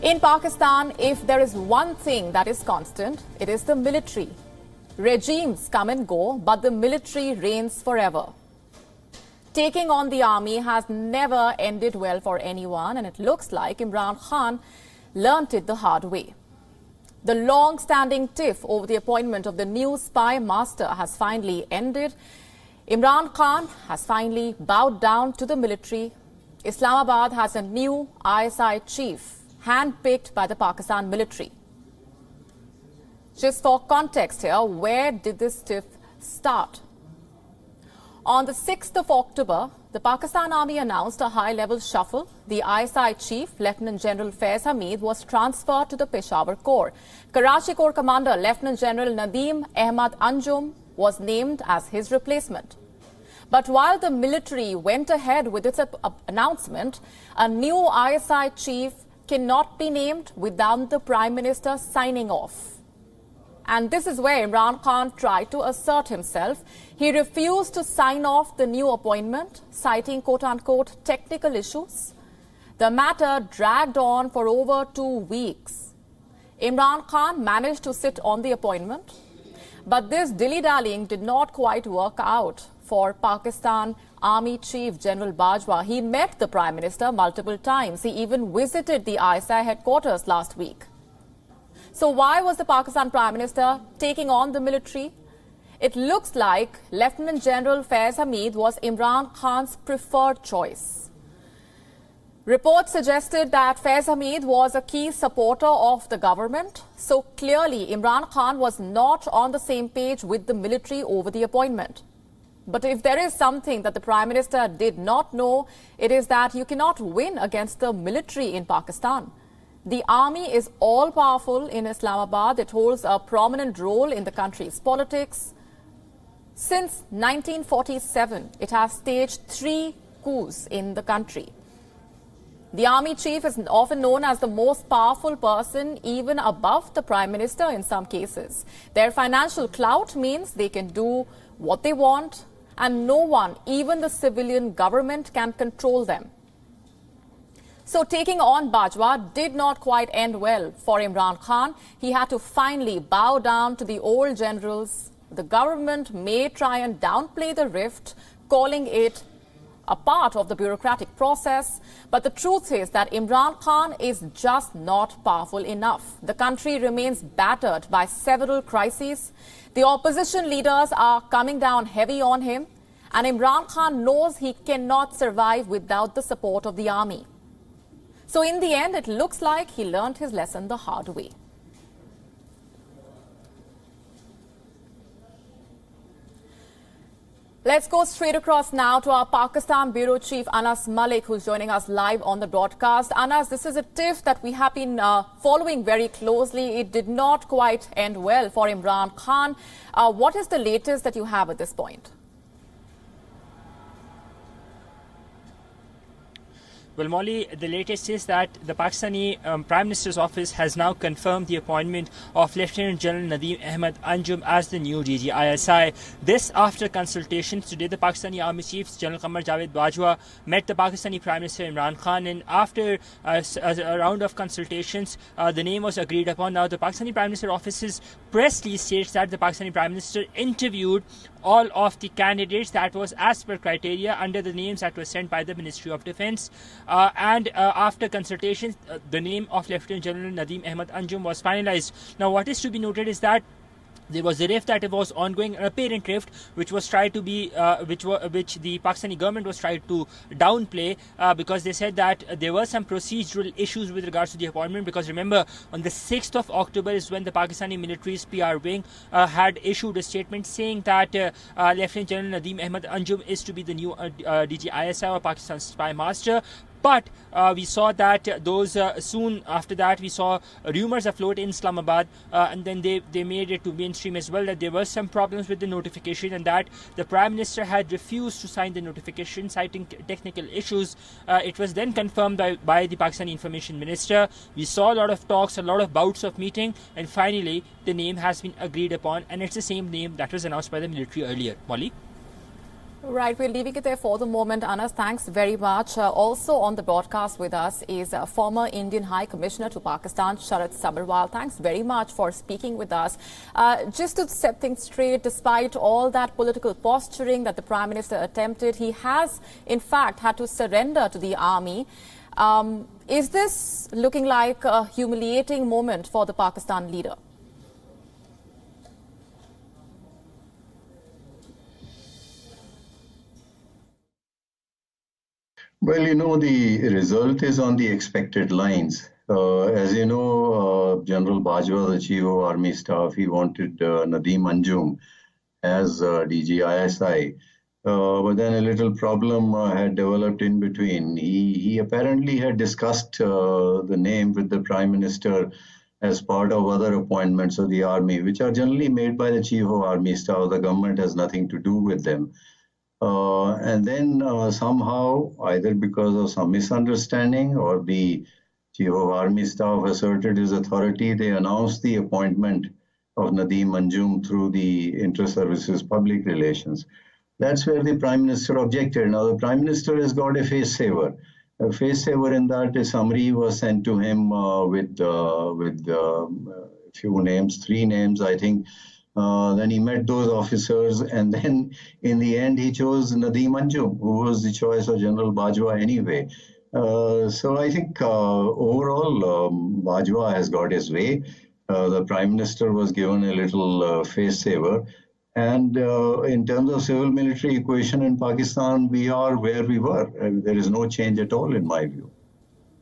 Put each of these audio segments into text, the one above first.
In Pakistan, if there is one thing that is constant, it is the military. Regimes come and go, but the military reigns forever. Taking on the army has never ended well for anyone, and it looks like Imran Khan learnt it the hard way. The long-standing tiff over the appointment of the new spy master has finally ended. Imran Khan has finally bowed down to the military. Islamabad has a new ISI chief, handpicked by the Pakistan military. Just for context here, where did this tiff start? On the 6th of October, the Pakistan Army announced a high-level shuffle. The ISI chief, Lieutenant General Faiz Hamid, was transferred to the Peshawar Corps. Karachi Corps Commander, Lieutenant General Nadeem Ahmed Anjum, was named as his replacement. But while the military went ahead with its announcement, a new ISI chief cannot be named without the Prime Minister signing off. And this is where Imran Khan tried to assert himself. He refused to sign off the new appointment, citing quote-unquote technical issues. The matter dragged on for over 2 weeks. Imran Khan managed to sit on the appointment, but this dilly-dallying did not quite work out for Pakistan Army Chief General Bajwa. He met the Prime Minister multiple times. He even visited the ISI headquarters last week. So why was the Pakistan Prime Minister taking on the military? It looks like Lieutenant General Faiz Hamid was Imran Khan's preferred choice. Reports suggested that Faiz Hamid was a key supporter of the government. So clearly, Imran Khan was not on the same page with the military over the appointment. But if there is something that the Prime Minister did not know, it is that you cannot win against the military in Pakistan. The army is all-powerful in Islamabad. It holds a prominent role in the country's politics. Since 1947, it has staged 3 coups in the country. The army chief is often known as the most powerful person, even above the Prime Minister in some cases. Their financial clout means they can do what they want, and no one, even the civilian government, can control them. So taking on Bajwa did not quite end well for Imran Khan. He had to finally bow down to the old generals. The government may try and downplay the rift, calling it a part of the bureaucratic process. But the truth is that Imran Khan is just not powerful enough. The country remains battered by several crises. The opposition leaders are coming down heavy on him. And Imran Khan knows he cannot survive without the support of the army. So in the end, it looks like he learned his lesson the hard way. Let's go straight across now to our Pakistan Bureau Chief Anas Malik, who's joining us live on the broadcast. Anas, this is a tiff that we have been following very closely. It did not quite end well for Imran Khan. What is the latest that you have at this point? Well, Molly, the latest is that the Pakistani Prime Minister's office has now confirmed the appointment of Lieutenant General Nadeem Ahmed Anjum as the new DG ISI. This after consultations. Today, the Pakistani Army Chief General Qamar Javed Bajwa met the Pakistani Prime Minister Imran Khan, and after a round of consultations, the name was agreed upon. Now, the Pakistani Prime Minister's office's press release states that the Pakistani Prime Minister interviewed all of the candidates that was as per criteria under the names that were sent by the Ministry of Defence. And after consultations, the name of Lieutenant General Nadeem Ahmed Anjum was finalized. Now, what is to be noted is that there was a rift that was ongoing, an apparent rift, which was tried to be, which the Pakistani government was tried to downplay because they said that there were some procedural issues with regards to the appointment. Because remember, on the 6th of October is when the Pakistani military's PR wing had issued a statement saying that Lieutenant General Nadeem Ahmed Anjum is to be the new DG ISI or Pakistan's spy master. But we saw that soon after that, we saw rumors afloat in Islamabad, and then they made it to mainstream as well that there were some problems with the notification and that the Prime Minister had refused to sign the notification, citing technical issues. It was then confirmed by the Pakistani Information Minister. We saw a lot of talks, a lot of bouts of meeting, and finally the name has been agreed upon, and it's the same name that was announced by the military earlier. Molly? Right, we're leaving it there for the moment. Anas, thanks very much. Also on the broadcast with us is former Indian High Commissioner to Pakistan, Sharad Sabharwal. Thanks very much for speaking with us. Just to set things straight, despite all that political posturing that the Prime Minister attempted, he has, in fact, had to surrender to the army. Is this looking like a humiliating moment for the Pakistan leader? Well, the result is on the expected lines. As you know, General Bajwa, the Chief of Army Staff, he wanted Nadeem Anjum as DGISI. But then a little problem had developed in between. He apparently had discussed the name with the Prime Minister as part of other appointments of the army, which are generally made by the Chief of Army Staff. The government has nothing to do with them. And then somehow, either because of some misunderstanding or the Chief of Army Staff asserted his authority, they announced the appointment of Nadeem Anjum through the Inter-Services Public Relations. That's where the Prime Minister objected. Now, the Prime Minister has got a face saver. A face saver in that a summary was sent to him with a few names, 3 names, I think. Then he met those officers, and then in the end he chose Nadeem Anjum, who was the choice of General Bajwa anyway. So I think overall Bajwa has got his way. The Prime Minister was given a little face saver. And in terms of civil-military equation in Pakistan, we are where we were. There is no change at all in my view.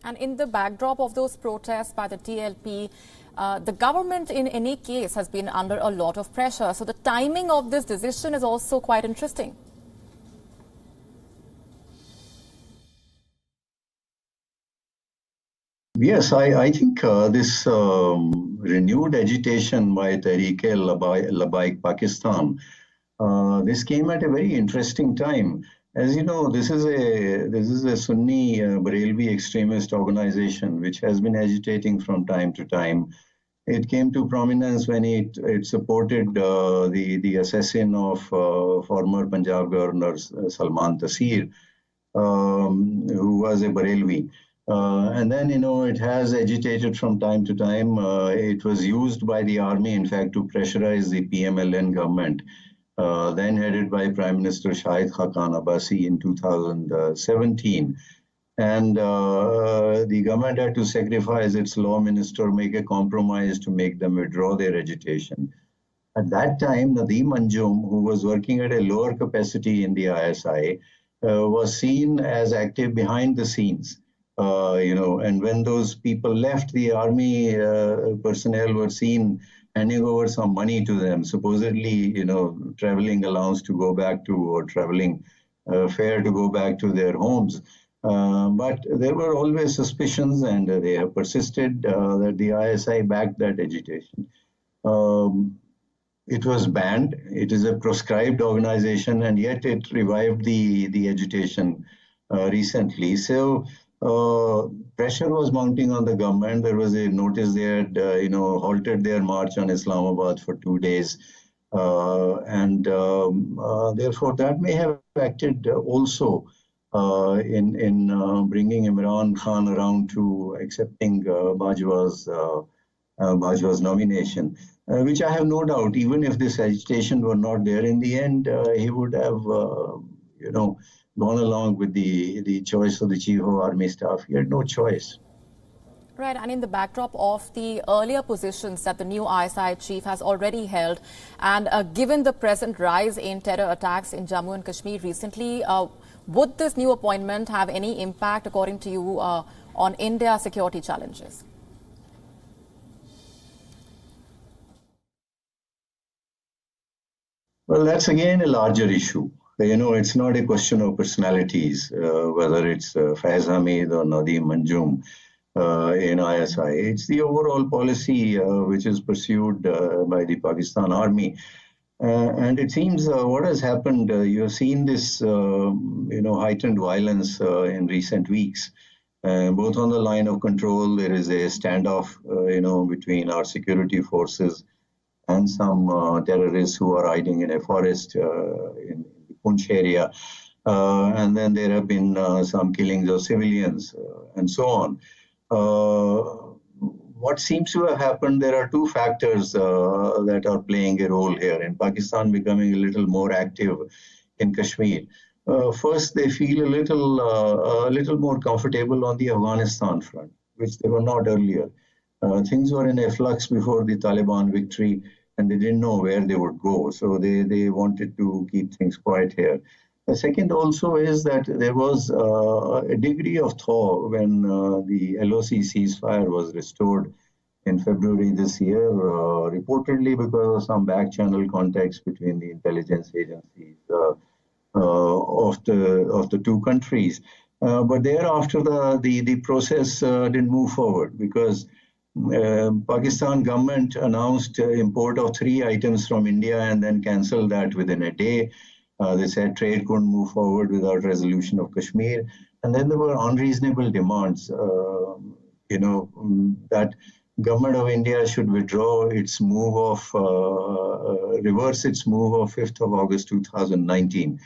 And in the backdrop of those protests by the TLP, the government in any case has been under a lot of pressure. So the timing of this decision is also quite interesting. Yes, I think this renewed agitation by Tehreek-e-Labaik Pakistan, this came at a very interesting time. As you know, this is a Sunni Barelvi extremist organization which has been agitating from time to time. It came to prominence when it supported the assassin of former Punjab Governor Salman Taseer, who was a Barelvi. And then, it has agitated from time to time. It was used by the army, in fact, to pressurize the PMLN government, then headed by Prime Minister Shahid Khaqan Abbasi in 2017. And the government had to sacrifice its law minister, make a compromise to make them withdraw their agitation. At that time, Nadeem Anjum, who was working at a lower capacity in the ISI, was seen as active behind the scenes. And when those people left, the army personnel were seen handing over some money to them, supposedly, traveling allowance to go back to, or traveling fare to go back to their homes. But there were always suspicions, and they have persisted that the ISI backed that agitation. It was banned. It is a proscribed organization, and yet it revived the agitation recently. So pressure was mounting on the government. There was a notice they had, halted their march on Islamabad for 2 days. And therefore, that may have acted also in bringing Imran Khan around to accepting Bajwa's nomination, which I have no doubt, even if this agitation were not there, in the end, he would have, gone along with the choice of the Chief of Army Staff. He had no choice. Right, and in the backdrop of the earlier positions that the new ISI chief has already held, and given the present rise in terror attacks in Jammu and Kashmir recently, would this new appointment have any impact, according to you, on India's security challenges? Well, that's again a larger issue. It's not a question of personalities, whether it's Faiz Hamid or Nadeem Anjum in ISI. It's the overall policy which is pursued by the Pakistan Army. And it seems what has happened, you have seen this, heightened violence in recent weeks. Both on the line of control, there is a standoff, between our security forces and some terrorists who are hiding in a forest in the Punch area. And then there have been some killings of civilians and so on. What seems to have happened, there are two factors that are playing a role here in Pakistan becoming a little more active in Kashmir. First, they feel a little more comfortable on the Afghanistan front, which they were not earlier. Things were in a flux before the Taliban victory, and they didn't know where they would go. So they wanted to keep things quiet here. The second also is that there was a degree of thaw when the LOC ceasefire was restored in February this year, reportedly because of some back-channel contacts between the intelligence agencies of the two countries. But thereafter, the process didn't move forward because Pakistan government announced import of 3 items from India and then cancelled that within a day. They said trade couldn't move forward without resolution of Kashmir. And then there were unreasonable demands, that government of India should withdraw its move of, reverse its move of 5th of August 2019.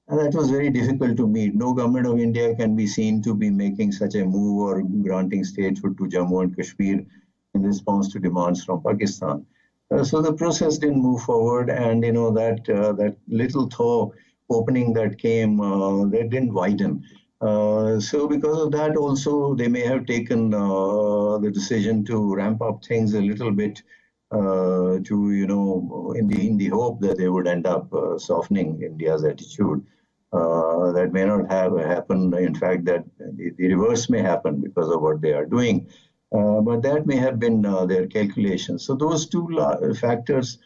And that was very difficult to meet. No government of India can be seen to be making such a move or granting statehood to Jammu and Kashmir in response to demands from Pakistan. So the process didn't move forward, and that little thaw opening that came, that didn't widen. So because of that, also they may have taken the decision to ramp up things a little bit, in the hope that they would end up softening India's attitude. That may not have happened. In fact, that the reverse may happen because of what they are doing. But that may have been their calculations. So those two factors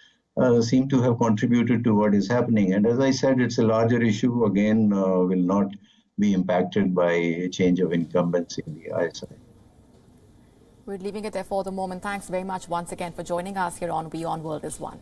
seem to have contributed to what is happening. And as I said, it's a larger issue. Again, will not be impacted by a change of incumbents in the ISI. We're leaving it there for the moment. Thanks very much once again for joining us here on WION World is One.